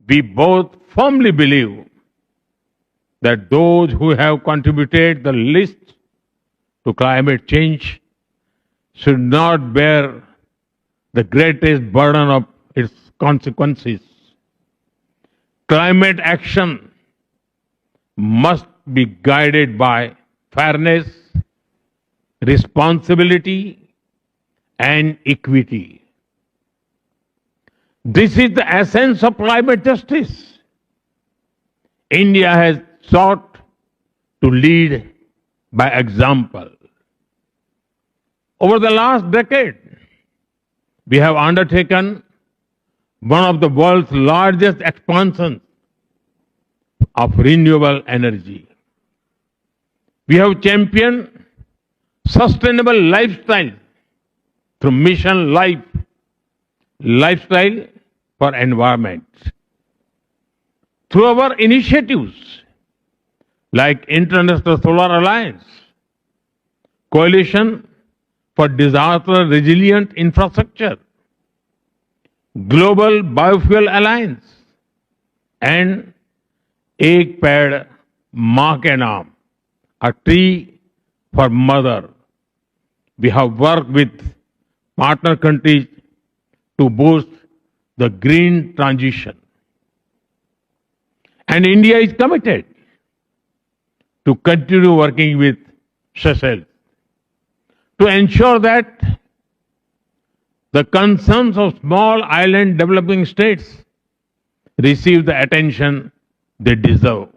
We both firmly believe that those who have contributed the least to climate change should not bear the greatest burden of its consequences. Climate action must be guided by fairness, responsibility, and equity. This is the essence of climate justice. India has sought to lead by example. Over the last decade, we have undertaken one of the world's largest expansions of renewable energy. We have championed sustainable lifestyle through Mission Life, Lifestyle for Environment. Through our initiatives like International Solar Alliance, Coalition for Disaster Resilient Infrastructure, Global Biofuel Alliance, and Ek Ped Maa Ke Naam, a tree for mother. We have worked with partner countries to boost the green transition. And India is committed to continue working with Seychelles to ensure that the concerns of small island developing states receive the attention they deserve.